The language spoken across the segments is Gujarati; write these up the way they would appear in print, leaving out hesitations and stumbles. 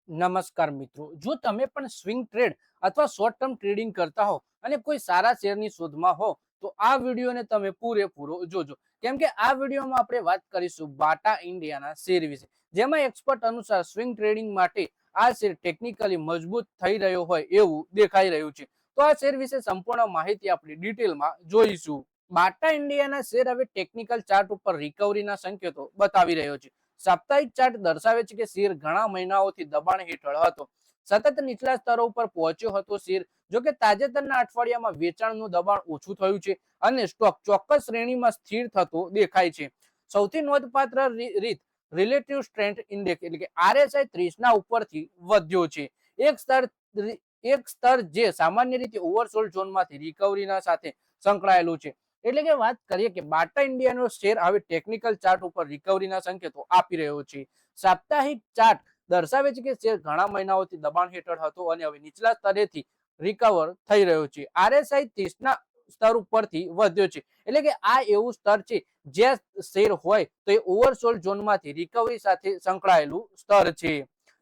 નમસ્કાર મિત્રો, જો તમે પણ સ્વિંગ ટ્રેડ અથવા શોર્ટ ટર્મ ટ્રેડિંગ કરતા હો અને કોઈ સારા શેરની શોધમાં હો તો આ વિડીયોને તમે પૂરેપૂરો જોજો, કેમ કે આ વિડીયોમાં આપણે વાત કરીશું બાટા ઇન્ડિયાના શેર વિશે, જેમાં એક્સપર્ટ અનુસાર સ્વિંગ ટ્રેડિંગ માટે આ શેર ટેકનિકલી મજબૂત થઈ રહ્યો હોય એવું દેખાઈ રહ્યું છે. તો આ શેર વિશે સંપૂર્ણ માહિતી આપણે ડિટેલમાં જોઈશું. બાટા ઇન્ડિયાના શેર હવે ટેકનિકલ ચાર્ટ ઉપર રિકવરીના સંકેતો બતાવી રહ્યો છે. સાપ્તાહિક ચાર્ટ દર્શાવે છે કે શેર ઘણા મહિનાઓથી દબાણ હેઠળ હતો, સતત નીચલા સ્તરો ઉપર પહોંચ્યો હતો. શેર જો કે તાજેતરના અઠવાડિયામાં વેચાણનું દબાણ ઓછું થયું છે અને સ્ટોક ચોક્કસ શ્રેણીમાં સ્થિર થતો દેખાય છે. સૌથી નોંધપાત્ર રીત રિલેટિવ સ્ટ્રેન્થ ઇન્ડેક્સ એટલે કે RSI 30 ના ઉપરથી વધ્યો છે. એક સ્તર જે સામાન્ય રીતે ઓવરસોલ્ડ ઝોનમાંથી રિકવરીના સાથે સંકળાયેલું છે. એટલે કે વાત કરીએ કે બાટા ઇન્ડિયાનો શેર હવે ટેકનિકલ ચાર્ટ ઉપર રિકવરીના સંકેતો આપી રહ્યો છે. સાપ્તાહિક ચાર્ટ દર્શાવે છે કે શેર ઘણા મહિનાઓથી દબાણ હેઠળ હતો અને હવે નીચલા સ્તરેથી રિકવર થઈ રહ્યો છે. RSI 30 ના સ્તર ઉપરથી વધ્યો છે, એટલે કે આ એવું સ્તર છે જ્યાં શેર હોય તો એ ઓવરસોલ્ડ ઝોનમાંથી રિકવરી સાથે સંકળાયેલું સ્તર છે.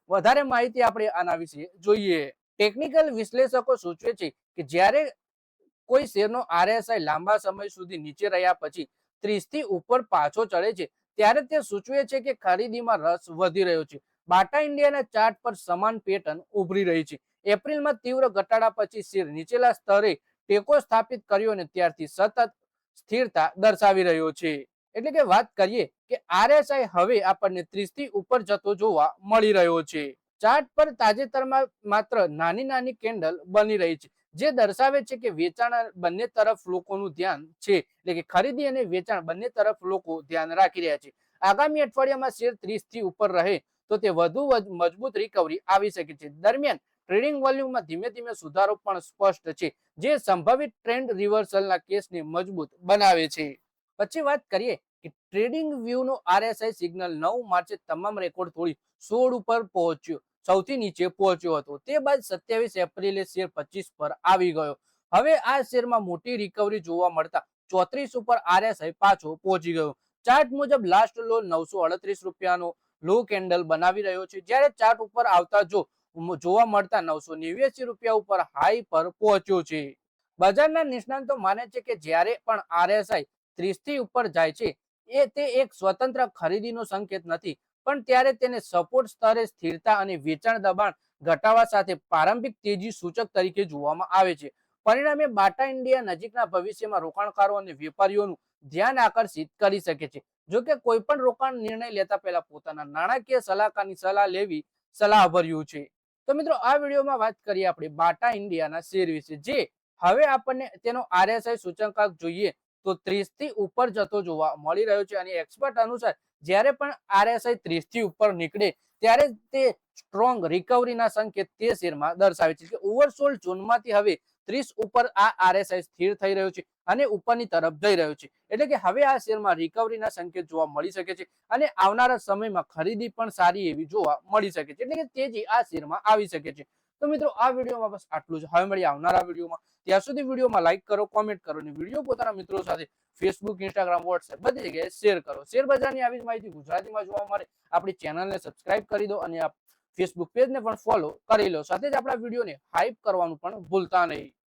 વધારે માહિતી આપણે આના વિશે જોઈએ. ટેકનિકલ વિશ્લેષકો સૂચવે છે કે જ્યારે કોઈ શેરનો RSI લાંબા સમય સુધી નીચે રહ્યા પછી 30 થી ઉપર પાછો ચડે છે, ત્યારે તે સૂચવે છે કે ખરીદીમાં રસ વધી રહ્યો છે. બાટા ઇન્ડિયાના ચાર્ટ પર સમાન પેટર્ન ઉભરી રહી છે. એપ્રિલમાં તીવ્ર ઘટાડા પછી શેર નીચેલા સ્તરે ટેકો સ્થાપિત કર્યો અને ત્યારથી સતત સ્થિરતા દર્શાવી રહ્યો છે. એટલે કે વાત કરીએ કે RSI હવે આપણને 30 થી ઉપર જતો જોવા મળી રહ્યો છે. ચાર્ટ પર તાજેતરમાં માત્ર નાની નાની કેન્ડલ બની રહી છે, જે દર્શાવે છે કે વેચાણ બંને તરફ લોકોનું ધ્યાન છે, એટલે કે ખરીદી અને વેચાણ બંને તરફ લોકો ધ્યાન રાખી રહ્યા છે. આગામી અઠવાડિયામાં શેર 30 થી ઉપર રહે તો તે વધુ મજબૂત રિકવરી આવી શકે છે. દરમિયાન ટ્રેડિંગ વોલ્યુમમાં ધીમે ધીમે સુધારો પણ સ્પષ્ટ છે, જે સંભવિત ટ્રેન્ડ રિવર્સલના કેસને મજબૂત બનાવે છે. પછી વાત કરીએ કે ટ્રેડિંગ વ્યૂનો RSI સિગ્નલ 9 માર્ચે તમામ રેકોર્ડ તોડી 16 ઉપર પહોંચ્યો, સૌથી નીચે પહોંચ્યો હતો. તે બાદ 27 એપ્રિલે શેર 25 પર આવી ગયો. હવે આ શેરમાં મોટી રિકવરી જોવા મળતા 34 ઉપર RSI પાછો પહોંચી ગયો. ચાર્ટ મુજબ લાસ્ટ લો 938 રૂપિયાનો લો કેન્ડલ બનાવી રહ્યો છે, જ્યારે ચાર્ટ ઉપર આવતા જોવા મળતા 989 રૂપિયા ઉપર હાઈ પર પહોંચ્યો છે. બજારના નિષ્ણાંતો માને છે કે જ્યારે પણ RSI 30 થી ઉપર જાય છે તે એક સ્વતંત્ર ખરીદીનો સંકેત નથી, પણ ત્યારે તેને સપોર્ટ સ્તરે સ્થિરતા અને વેચાણ દબાણ ઘટાવા સાથે પ્રારંભિક તેજી સૂચક તરીકે જોવામાં આવે છે. પરિણામે બાટા ઇન્ડિયા નજીકના ભવિષ્યમાં રોકાણકારો અને વેપારીઓનું ધ્યાન આકર્ષિત કરી શકે છે. જો કે કોઈ પણ રોકાણ નિર્ણય લેતા પહેલા પોતાના નાણાકીય સલાહકારની સલાહ લેવી સલાહભર્યું છે. તો મિત્રો, આ વિડીયોમાં વાત કરીએ આપણે બાટા ઇન્ડિયાના શેર વિશે, જે હવે આપણને તેનો RSI સૂચકાંક જોઈએ તો 30 થી ઉપર જતો જોવા મળી રહ્યો છે. અને એક્સપર્ટ અનુસાર જ્યારે પણ RSI 30 થી ઉપર નીકળે ત્યારે તે સ્ટ્રોંગ રિકવરીના સંકેત તે શેરમાં દર્શાવે છે કે ઓવરસોલ્ડ ઝોનમાંથી હવે 30 ઉપર આ RSI સ્થિર થઈ રહ્યો છે અને ઉપરની તરફ જઈ રહ્યો છે. એટલે કે હવે આ શેરમાં રિકવરીના સંકેત જોવા મળી શકે છે અને આવનારા સમયમાં ખરીદી પણ સારી એવી જોવા મળી શકે છે, એટલે કે તેજી આ શેરમાં આવી શકે છે. તો મિત્રો, આ વિડીયોમાં બસ આટલું જ. હવે મળીએ આવનારા વિડીયોમાં. ત્યાં સુધી વિડીયોમાં લાઈક કરો, કોમેન્ટ કરો અને વિડીયો પોતાના મિત્રો સાથે ફેસબુક, ઇન્સ્ટાગ્રામ, વોટ્સએપ બધી જગ્યાએ શેર કરો. શેર બજારની આવી જ માહિતી ગુજરાતીમાં જોવા મળે આપણી ચેનલને સબસ્ક્રાઇબ કરી દો અને ફેસબુક પેજને પણ ફોલો કરી લો. સાથે જ આપણા વિડીયોને હાઈપ કરવાનું પણ ભૂલતા નહીં.